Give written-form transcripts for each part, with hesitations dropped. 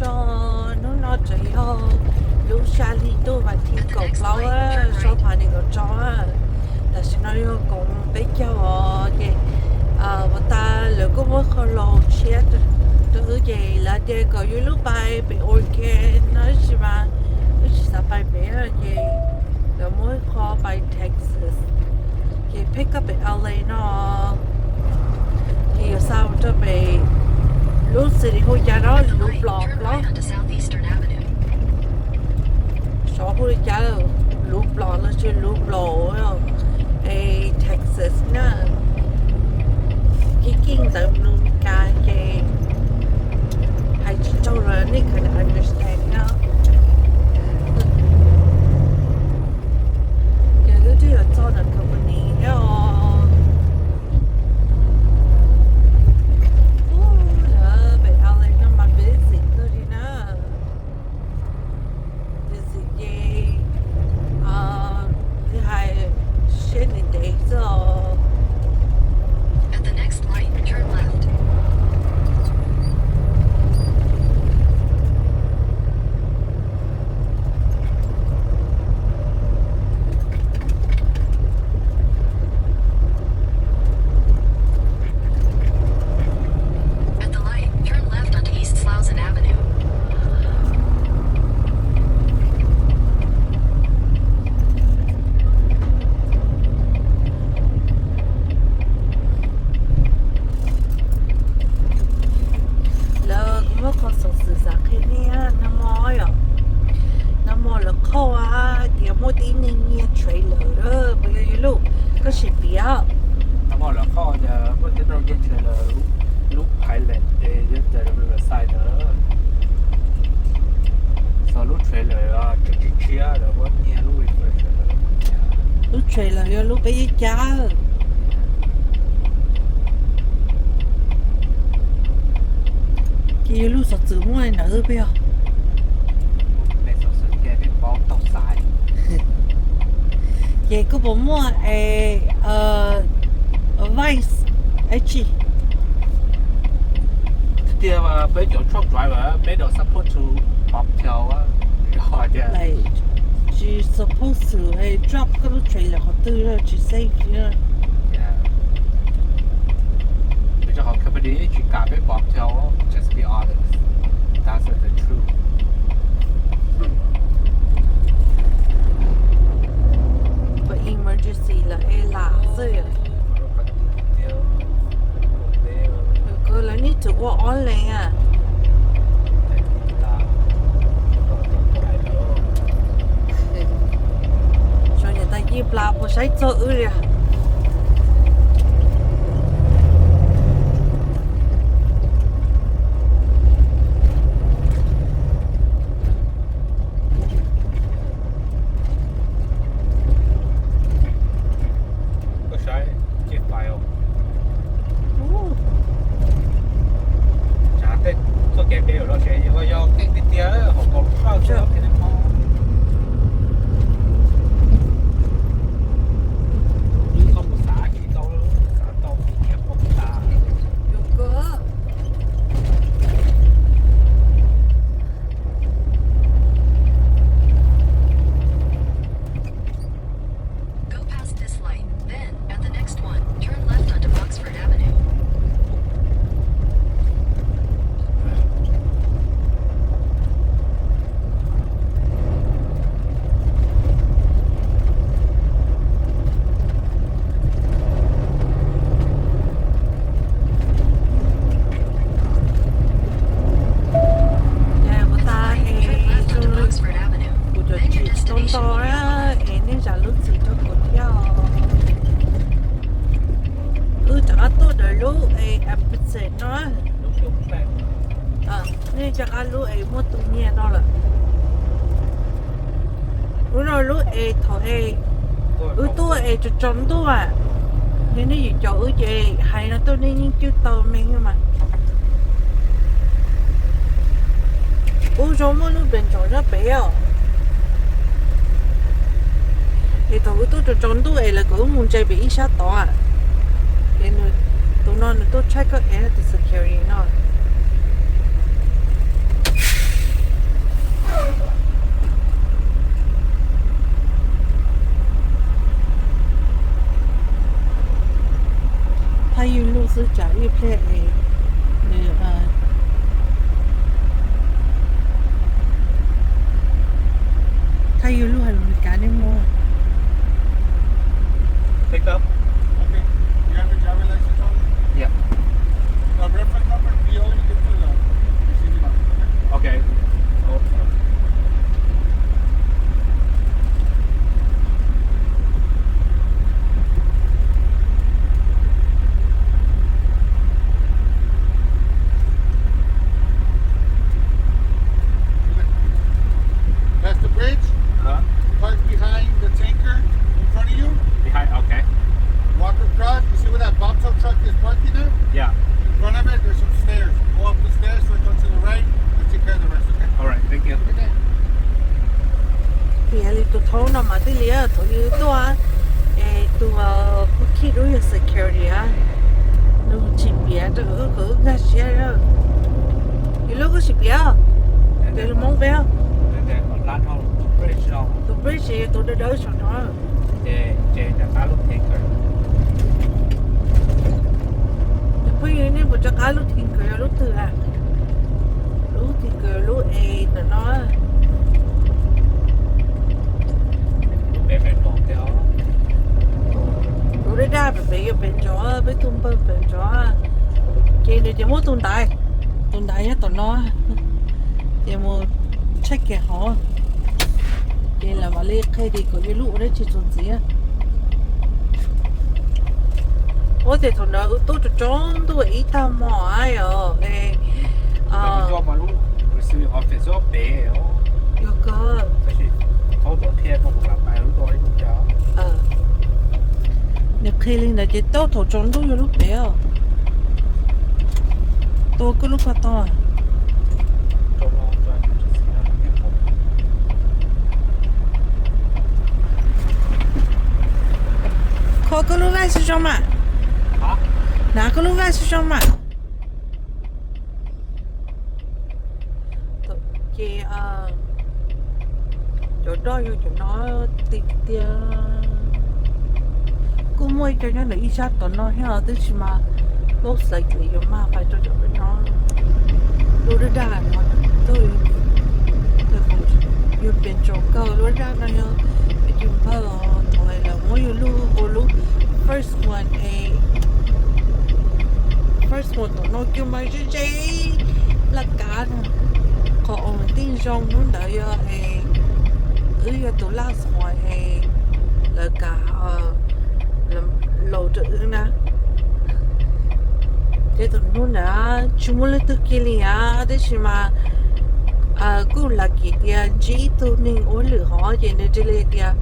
cho nó chỉ ho lúc xa đi tôi và thì cậu lâu á số phản này cậu cho á là xin nói cũng biết cho cái và ta lỡ có mỗi khó lâu chết tôi vậy là để có những lúc bài bị organ nói gì mà nó chỉ là bài bé là gì rồi mỗi khó bài Texas cái pick up ở LA nó thì sao cho bị lúc gì hồi giờ đó lúc lọt lắm số hồi giờ lúc lọt là chưa lúc lọt ở Texas nữa cái kinh tế luôn cả cái hay chỉ cho rồi này kind of understand nữa cái thứ là cho nó company đó bây giờ cha kia lúc sắp sửa mua này nữa bây giờ này sắp sửa kia bị bó tóc sai vậy có bộ mua vice ấy chi kia mà bây giờ truck driver bây giờ support to bọc theo á rồi chứ like she supposed to drop cái lúc trailer họ tư rồi she say nữa bây giờ họ company chỉ cả biết bọc theo just be honest that's the truth but emergency là là rồi cô là need to walk on lên à cho người ta ghi là một sai cho ư rồi cho trốn tôi à nên nó gì chỗ gì hay nó tôi nên chưa tao mình mà ủa sao mà nó bên chỗ nó bé à thì tôi cho trốn tôi là có muốn chạy bị sát tỏ à nên tụi nó tôi check cái security nó thâu nó mà tí lia thâu như tua tụi khi đối với security á nó chỉ biết cho cái ngã xe đó cái lúc có chỉ biết cái lúc mong biết để còn lăn không bridge đâu tụi bridge tụi nó đỡ cho nó để đã cá lúc thì cười bây giờ này bây giờ cá lúc thì cười lúc từ à lúc thì cười lúc nó để phải bỏ theo lúc đấy ra phải bên gió với tung bên gió cái này chỉ muốn tung đại nhất tụi nó chỉ muốn check cái họ cái là mà lấy cái đi có cái lũ đấy chỉ tụi gì á ủa thì tụi nó tôi cho trốn tôi ít tham mỏ ai ở do mà lúc receiving office ở bể有个好多天都不làm bài lúc đó cũng cháu nhập khi lên là chỉ tao thổ trốn tôi lúc bé à tôi cứ lúc qua to à khó có lúc ai sử dụng mà nào có lúc ai sử dụng mà chị chỗ đó vô chỗ nó tiệt tiệt cô mua cho nó lấy ra tụi nó hết tức mà lúc sạch thì giống mà phải cho bên nó lúc đó ra nó tôi không yêu bên chỗ câu lúc ra nó nhớ cái chuyện thơ thôi là mỗi lúc first one tụi nó kêu mày chứ là cả có ổn tin trong nó đợi tụi last one là cả làm lâu cho nè thế tụi nó nè chúng muốn lấy từ kia liền thế chứ mà cũng là cái tiền chỉ tụi mình ổn lửa họ vậy nên chỉ lấy tiền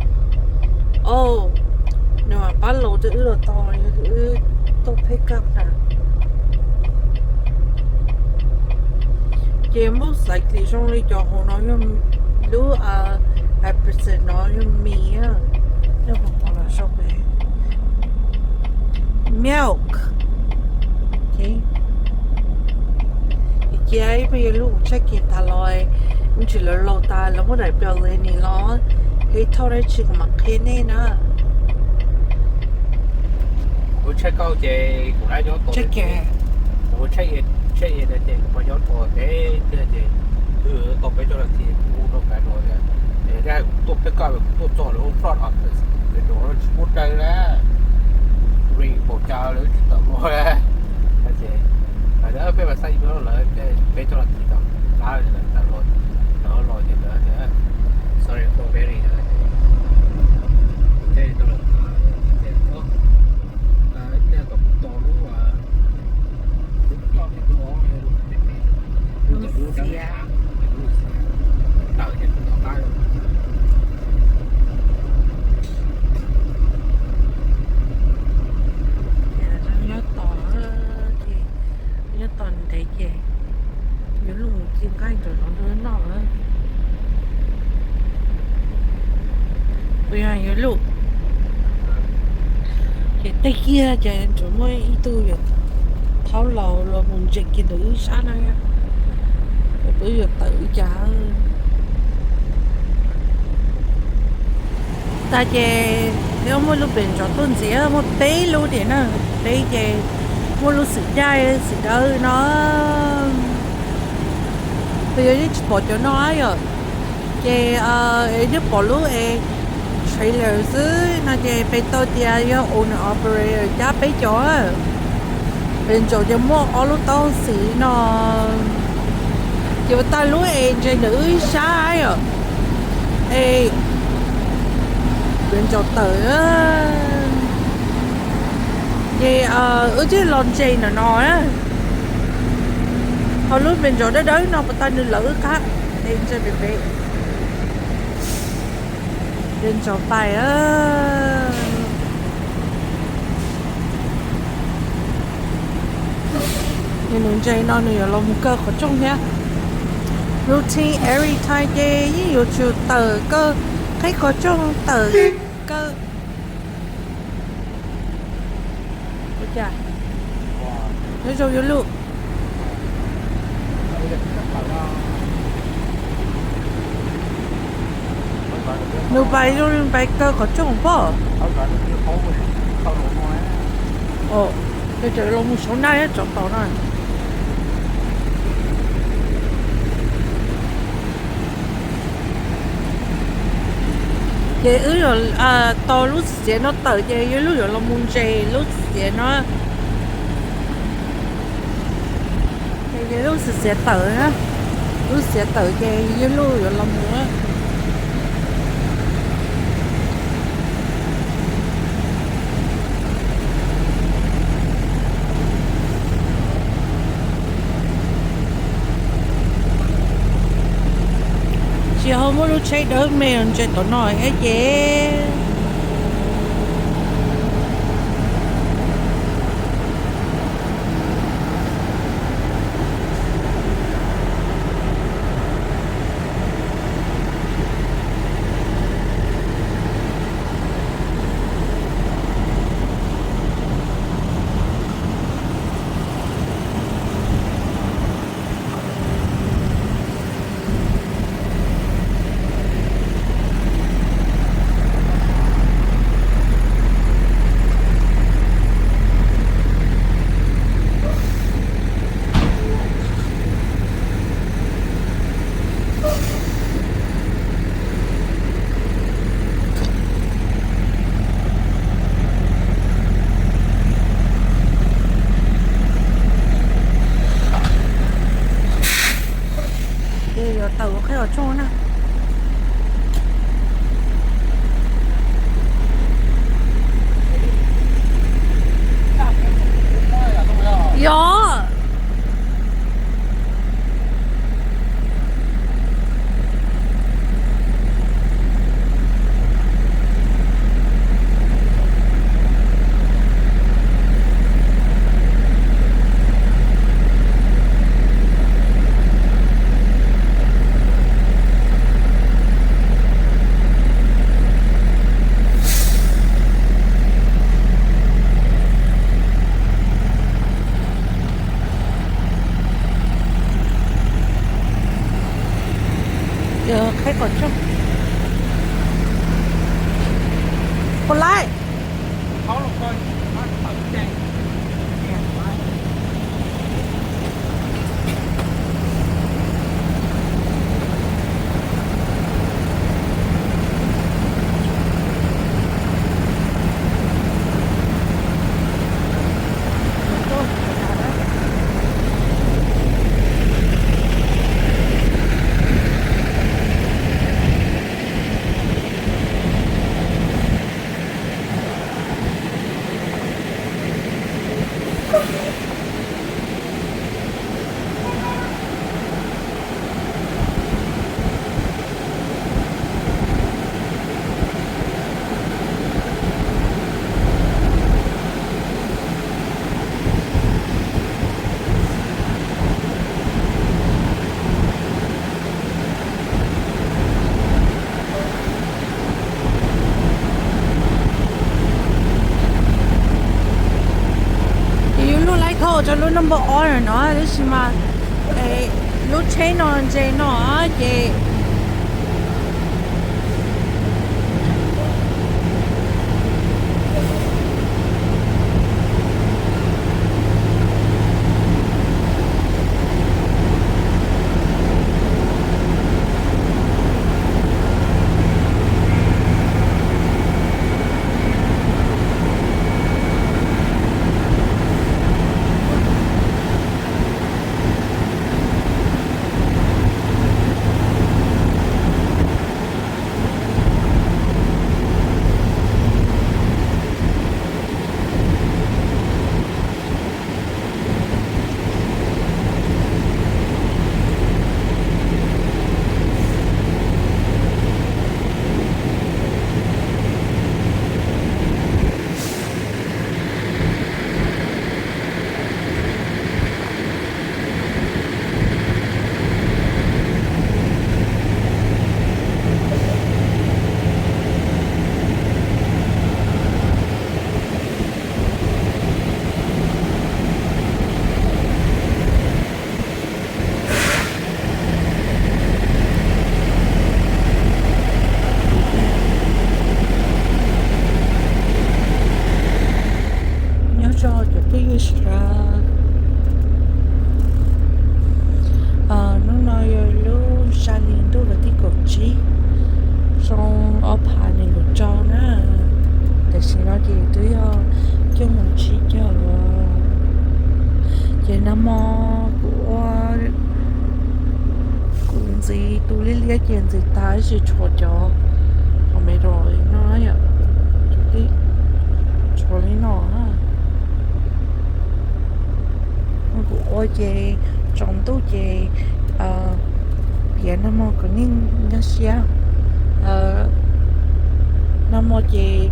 nhưng mà bắt lâu cho là to tôi pick up nè cái most likely trong này cho họ nói lúc percent nói mì á nó không còn là sao vậy milk okay cái bây giờ lúc check in ta rồi mình chỉ là lâu ta là muốn đại biểu lên đi lo hay thâu đấy chỉ có mặc cái này nè tôi check out chị cũng đã cho tôi check in tôi check in là chị có cho tôi cái chị tôi phải cho là chị cũng đâu phải rồi để ra tôi phải coi tôi cho nó front office để đó nó đây đó ring bộ trao nữa tự mua ra chị ở đó phải mà xây nó là cái cho là chị đâu đó là rồi đó rồi thì đó thế sorry for very thế đó là thế đó cái tổng to lúc mà lúc cho thì tôi nói lúc đó tạo hiện tượng tạo ra nhớ toàn thấy gì nhớ lúc chim cái rồi nó lớn nọ ấy bây giờ nhớ lúc cái tay kia chạy chỗ mới ý tư vậy tháo lầu rồi muốn chạy kia nữ sáng nay á bây giờ tự trả ta chè nếu mỗi lúc bên cho tuần sẽ một bé luôn để nó bé chè mỗi lúc sự đau nó bây giờ đi bỏ cho nó rồi chè nước bỏ lúc trailer chứ nó chè bé tôi thì owner operator giá bé chó bên chỗ cho mua ở lúc tao xí nó chỉ ta lúc chè nữ sai rồi bên chỗ tới vậy ở chứ lon chè nó á hồi lúc bên chỗ đó đấy nó mà ta đưa lỡ cá em cho bề bên chỗ tay á nhưng nướng chè nó này là một cơ khó trông nhá routine every time chè như chiều tờ cơ cái có trong tờ cơ ôi chà nó rồi vô luôn nó bay rồi bay cơ có trong bỏ ồ cái trời lông số này á chọn tàu này vậy rồi to lúc sẽ nó tự vậy lúc rồi nó muốn chơi lúc sẽ nó vậy lúc sẽ tự á lúc sẽ tự chơi lúc rồi nó muốn á chị không có lúc chơi đỡ mèo chơi tao nói hết chứ tàu cái ở chỗ nào gió giờ khách còn trong còn lại khó lắm coi nó tự chạy cho lúc number order nó đấy chứ mà lúc chơi nó chơi nó vậy gì tôi lấy lý chuyện gì ta chỉ cho họ mới rồi nói à cái cho lấy nó ha nó cũng ôi chị trong tôi chị biển nó mà có nên nhớ xia nó mà chị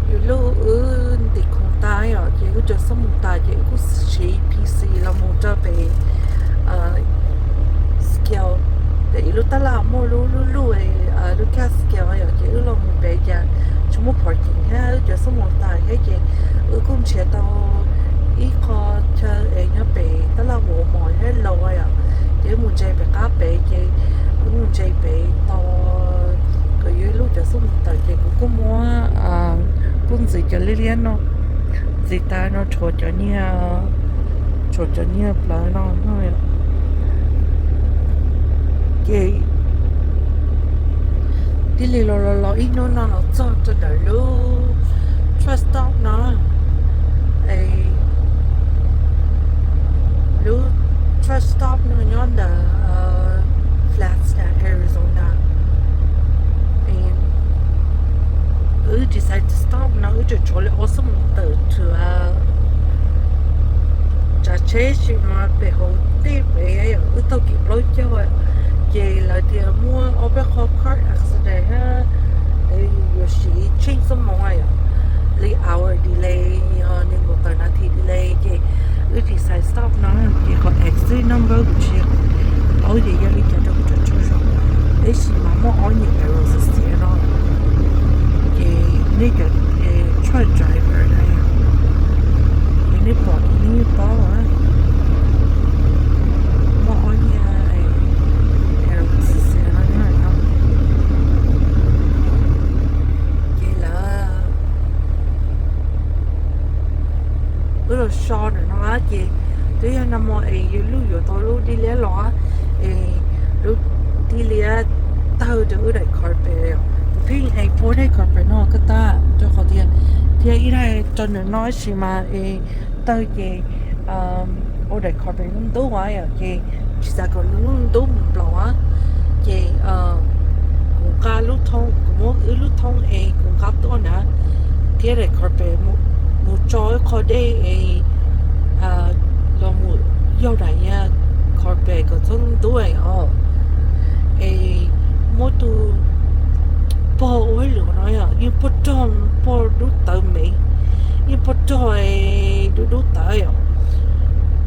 อยู่ลูกติดของตายอ่ะเจ๊ก็จะสมุนตายเจ๊ก็ใช้พีซีแล้วมันจะไปสเกลแต่อีลูกตลาดมั่วลูไอ้ลูกแค่สเกลอ่ะเจ๊ก็ลองไปจะชั่วโมงพอจริงแค่จะสมุนตายให้เจ๊กุ้งเชียร์ตัวอีคอเธอเองเนี่ยไปตลาดหัวหมอยให้ลอยอ่ะเจ๊มุ่งใจไปก้าไปเจ๊มุ่งใจไปต่อก็ยืลูกจะสมุนตายเจ๊ก็มัวcũng gì cho liên nó gì ta nó cho nhia lại nó thôi cái đi lì lo ít nó cho đời luôn trust stop nó ấy lu trust stop nó nhon the Flagstaff Arizona decide to stop now to troll awesome to cha chế chứ mà bị hậu đi về ở tàu kịp lối cho về là thì mua overhaul car accident ha thì有时 change some more the hour delay nên một tuần thì delay thì decide stop now thì có exit number của chị ở đây giờ đi cho cho để xí mà mua ở những cái rồi sẽ nóนี่ก็ช่วย driver ได้นี่บอกนี่บอกว่าว่าอันนี้ไอ้แอร์บัสเสียแล้วเนี่ยเนาะเกี่ยละเราชอบนะเกี่ยตัวอย่างนั้นมอไอ้ยูรูอยู่ตัวรูดีเลี้ยหรอไอ้รูดีเลี้ยเต้าจะได้คอร์เปย์พี่ไอ้พวกได้ก่อนไปนอกก็ตาเจ้าของเดียอีได้จนน้อยสิมาเตยเจโอได้ขอไปนุ่มตู้ไว้อ่ะเจชิซาก็นุ่มตู้มันปล่อยเจกูกาลูกทองกูมองลูกทองกูกาตัวนะที่ได้ขอไปมูจอยขอได้เรามูยาวไหนอ่ะขอไปก็ต้องด้วยมูตูbỏ ôi lửa nói à như bỏ tròn bỏ đút tới mấy như bỏ tròn đút tới à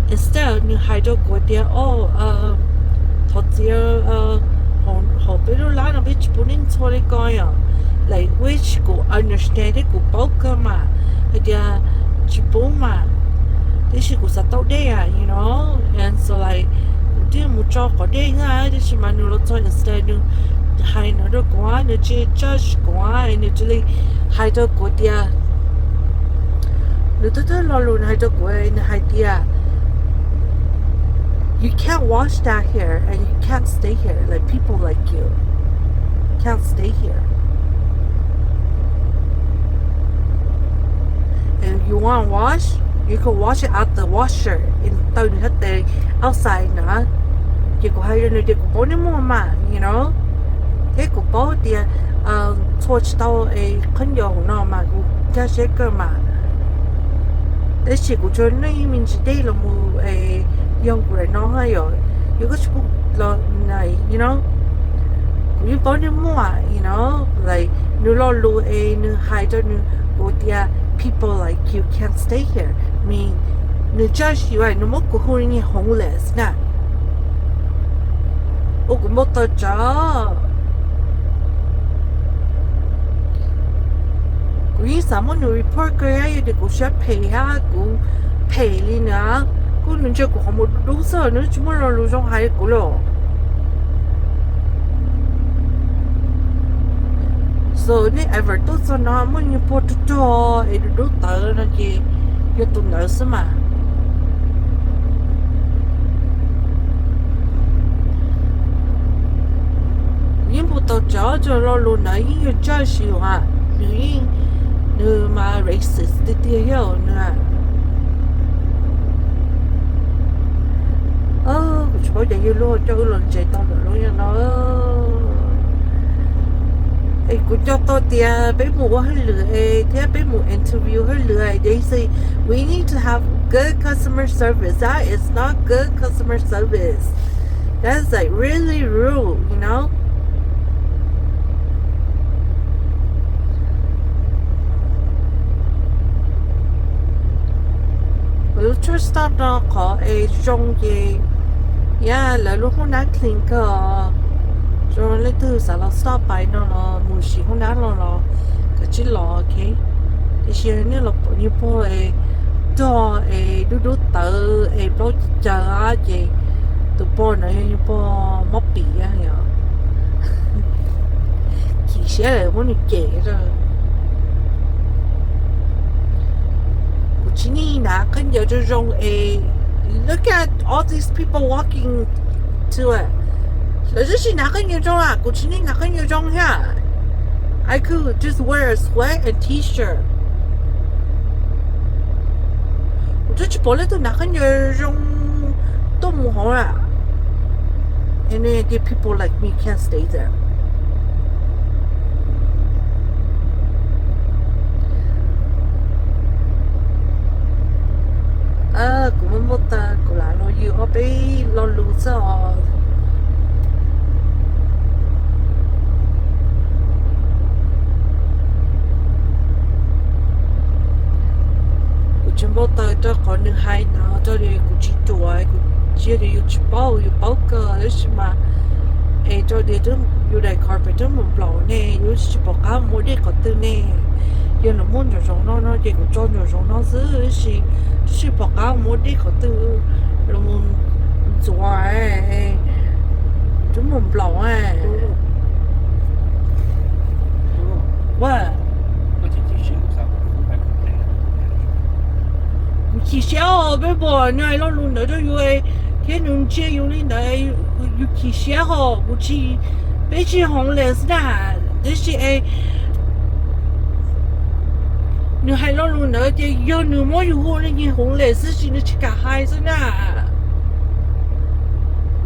instead như hai đứa của dia thật sự họ biết lúc lá nó biết chụp nên cho đi coi à like which go understand it go bao cơ mà hay dia chụp mà thế thì cũng sẽ tốt đấy à you know and so like đi một chỗ có đấy ngay thế thì mà nó cho instead như hai nó được quá nó chỉ judge quá nó chỉ hai đứa của dia nó tất lo luôn hai đứa của nó hai dia you can't wash that here and you can't stay here like people like you can't stay here and you want to wash you can wash it out the washer in tàu hết the outside nữa chỉ có hai đứa nó chỉ có bốn đứa mua mà you know cái của bố thì thôi tao khấn dầu nó mà cũng cha sẽ cơ mà để chỉ của cho nó mình chỉ đây là một dầu của nó hay rồi you có chụp là này you know cũng như bố đi mua you know like nếu lo lu nếu hai cho nếu của tia people like you can't stay here mean nếu judge you nó mất của hôn như homeless nè ô cũng mất tao cho quý sao mà người report cái ấy thì cũng sẽ pay đi nữa cũng nên cho cũng không một đúng giờ nữa chúng mình lo trong hai cái lo rồi nếu ever tốt cho nó mới như pot cho ấy đúng tờ nó gì cho tụi nó xem mà nhưng bộ tàu cho lo luôn này như chơi xíu à nếu mà racist thì tiêu nữa chỉ bảo vậy luôn cho lần chạy tao được luôn nha nó ấy cũng cho tôi tiền bé mù hơi lười thế bé mù interview hơi lười they say we need to have good customer service that is not good customer service that's like really rude you know we'll just stop nó có trong gì yeah là lúc hôm nay clean cơ rồi lấy từ sao nó stop by nó mùi xì hôm nay nó cái chỉ lò ok thì xưa này là như po cho đu đu tờ bao chờ á gì tụ po này như po móc bì á nhở chỉ sẽ là muốn chạy rồi chỉ ní nà cái giờ cho rong look at all these people walking to it là rất là nà cái nhiều rong à cũng chỉ ní nà cái nhiều rong ha I could just wear a sweat and t-shirt我只bỏ lên tôi nà cái nhiều rong tôi muốn hỏi à and then the people like me can't stay there cũng một ta cũng là lo yêu họ bị lo lụt sao cũng chỉ một ta cho con nữ hai nào cho đi cũng chỉ tuổi cũng chỉ đi chỉ bao cơ đấy mà cho đi đó yêu đại carpet đó một lầu nè yêu chỉ bảo cá mỗi đi có tư nè yêu nó muốn cho nó chỉ có cho nó giữ chỉ bảo cá mỗi đi có tư là muốn giỏi chúng một lầu what chỉ xéo bé bò này nó luôn nữa cho yêu thế nhưng chỉ yêu lên đấy yêu chỉ xéo họ cũng chỉ bé chỉ红脸是哪这是你还老路那的有你没有我的你红脸是是你去干孩子呢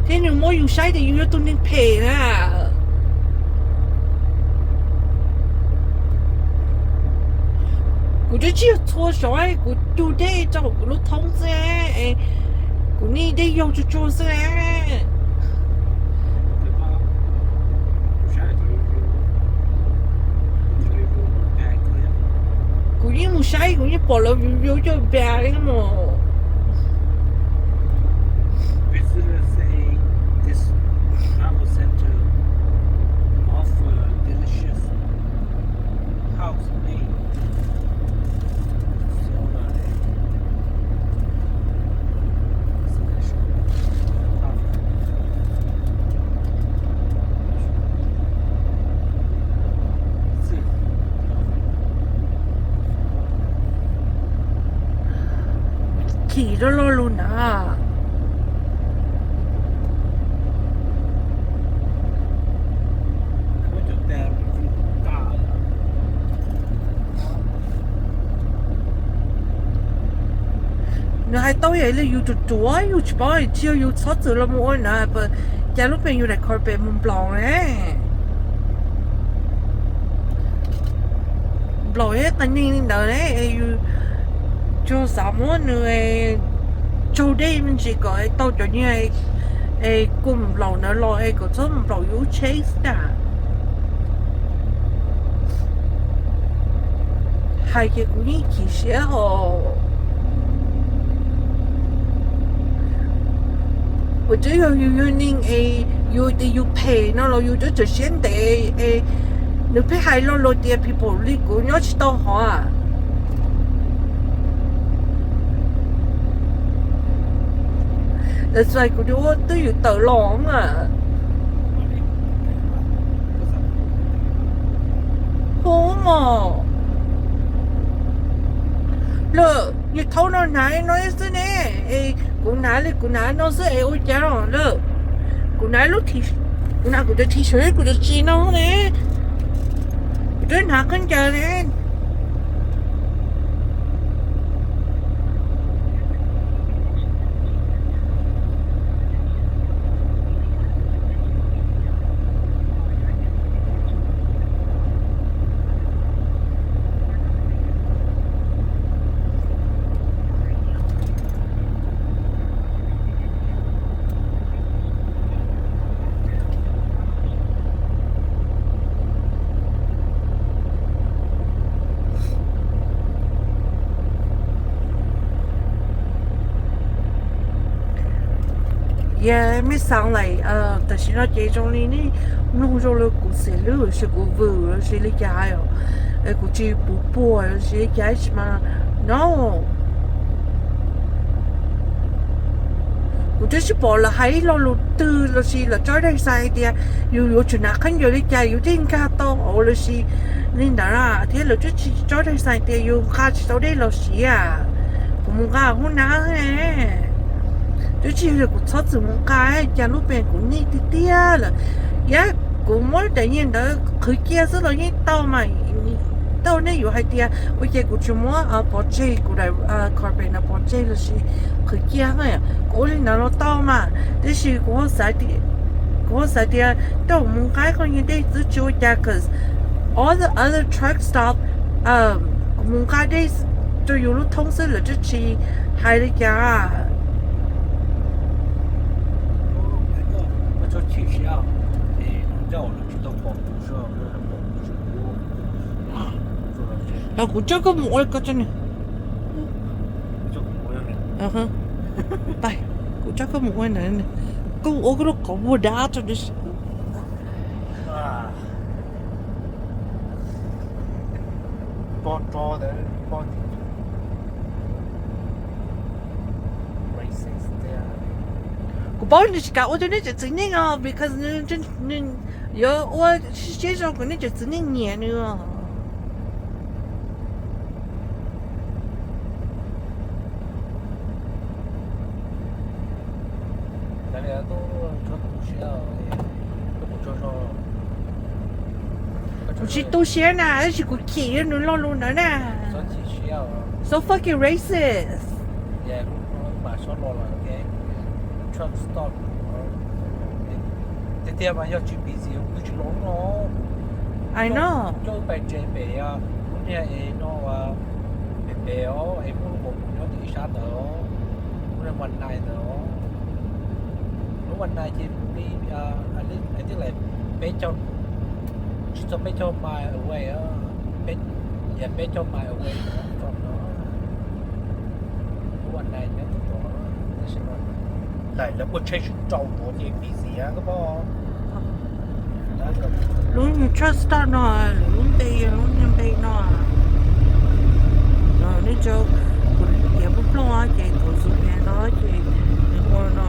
这你没有晒的有都能赔呢我就只有错小孩我就得找我的同事我你得要去做事cũng như một sai cũng như bỏ lỡ vô cho bé đấy mà visitors say this travel center offer delicious house made sodaขี่đó lo luôn à nó hay tối vậy là yêu chúa yêu chỉ bảo chiều yêu sót từ là mua nè but cha lúc bên yêu đại carpet mông blong nè blong hết anh nhìn đâu đấy yêu cho sao mua nữa cho đây mình chỉ có tao cho như cùng lầu nữa lo có số một lầu yêu chase nè hai cái cũng như chỉ sẽ họ我只有宁有的有赔，那了有的就现在你赔还了了的 people 你个要去到好啊。That's like我都要到浪啊。好嘛。了，你头脑哪那是呢？cũng nãy nó sẽ ôi cha rồi đó cũng nãy lúc thì cũng nãy cũng đã thi sửa cũng đã chi nó nè đến hạ con chờ nè Yeah, mới sang lại但是那这种里呢，弄着了古色了，是古味了，是你家哟，古只不播，是家什么？No，我这是播了，还老路tư了是了，这儿晒的，有去哪看有你家有点卡到，我了是，你哪啊？天了这是这儿晒的，有卡起到的了是啊，我们家湖南哎。tôi chỉ là cũng thoát từ một cái cha lúc bên cũng đi đi tia là giá cũng mới tự nhiên đó khởi kia rất là những tàu mà tàu nàyอยู่hai tia bây giờ cũng chỉ muốn bỏ chơi cũng là carbon bỏ chơi là gì khởi kia thôi cũng là nó tàu mà thế thì cũng sẽ đi tàu một cái coi như đây cứ chui ra cause all the other truck stop một cái đây cho dù lúc thông sự là chỉ hai cái kia就体系啊，让我们知道保护车，这是保护车多，做到这， 야, 고짜가 뭐할 거잖아. 就模样的。 아하. 빨리. 고짜가 뭐해 나는. 그 어그로 거보다 저기. 啊，包装的包进去。racist 的呀。 그 바운드 시가 오전에 저 진행아 because 는 여 시제적 근데 저 진행이야. 大家都这不需要，都不接受。 혹시 또 시에나 아저씨 그 키에 눌러놓나. 说只需要， So fucking racist. 也马上落了，OK。truck stop，这地方要去比较，不去弄咯。 I know. 就ไปเจเปียคุณเนี่ยเองเนาะว่าเปียไอ้พวกผมยอดที่ชาเตอคุณวันไหนเนาะแล้ววันไหนที่มีอันนี้ไอ้ที่ไหนเป็นเจ้าชิโตเป็นเจ้ามาเอาไว้เป็นอย่าเป็นเจ้ามาเอาไว้ก่อนเนาะวันไหนเนี่ยตัวใช่ไหมไหนแล้วก็ใช้ชุดเจ้าตัวที่ปีเสียก็พอ luôn trust nó luôn bay nó nó đi cho cũng bút lo chị cũng xuống nhà đó chị mua nó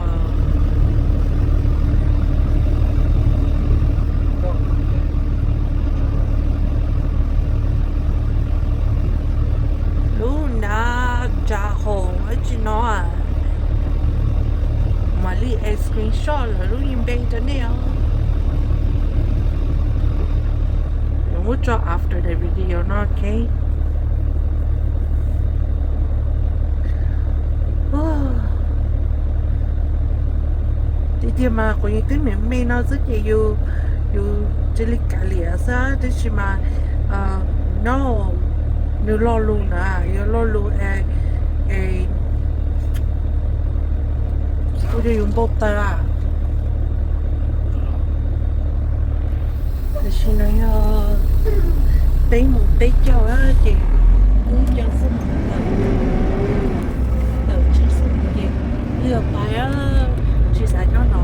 luôn đã trả hồ ở chị nó mà đi screenshot là luôn bay cho nè. We'll draw after the video, no, okay? Thì mà có những cái mẹ nó rất là yêu chỉ là cả lìa sao thì mà no nếu lo luôn yêu lo luôn tôi đi dùng bột ta thì nói lấy một tí cho chị cũng cho xin chị xin chị đưa bài chị sẽ cho nó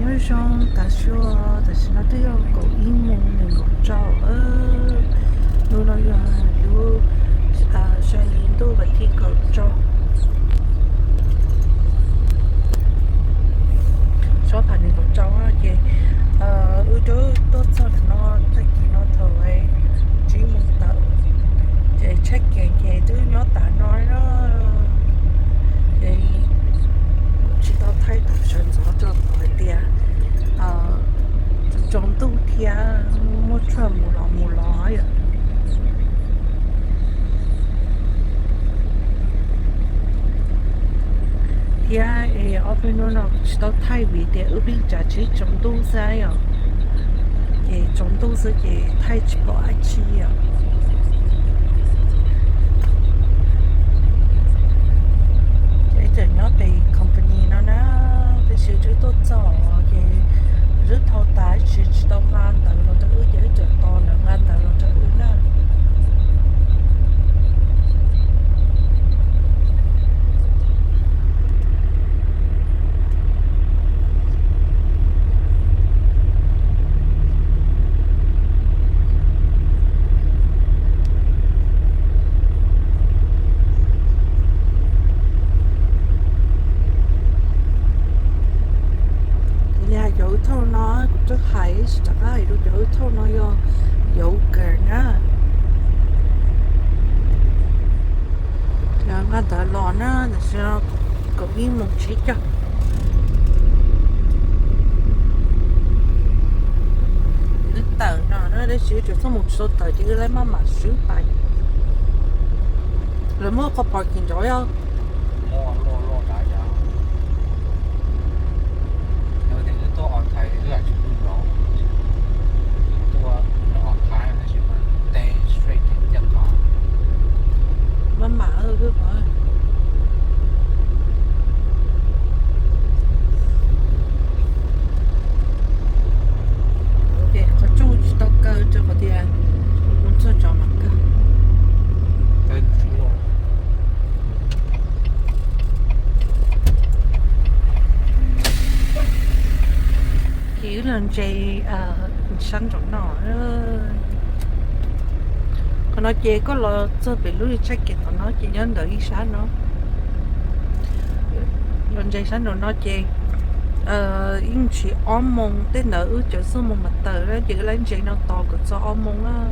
nhớ rằng ta xưa ta xin nó tới có ý muốn mình một trâu nó nói là chú sẽ liên tục và thi cầu cho số phản ứng của cháu thì ưu tố tốt cho nó tất cả nó thôi chỉ muốn tạo để check cái thứ nó tạo nói đó thì chỉ tao thấy tập sản xuất cho mọi tiền trong tu thì một chuyện một lò vậy thì ở bên đó nó chỉ tao thay vì để ở bên giá trị trong tu sai à thì trong tu sẽ thì thay chỉ có ai chi à cái chuyện nó bị company nó để sự chữ tốt cho cái rất thâu tái chỉ đông ngan từ nó tới dễ chợ to là ngan từ nó tới nè nhà dấu thâu nó cũng rất hay chắc là được dấu thâu nó yo dấu cờ nha là ta lo na là sao có ý một chỉ cho cái tờ nó để sửa cho một số tờ chỉ lấy mà sửa bài rồi mới có parking rồi không lo đại giả nhưng mà cái tôi ở Thái thì lại chịu không rõ tôi ở Thái là chịu mà stay straight chân thẳng mà ơi cứ phải có chung chỉ tao cơ cho có tiền muốn cho cho mặt cơ cái chủ yếu chỉ lần chơi săn trong nó còn nó chơi có lo cho bị lưỡi chắc cái nó chỉ nhớ đợi sáng nó lần chơi sáng rồi nó chơi in chỉ ôm mông tên nở chỗ số mông mặt tờ đó chỉ lấy chơi nó to của cho ôm mông á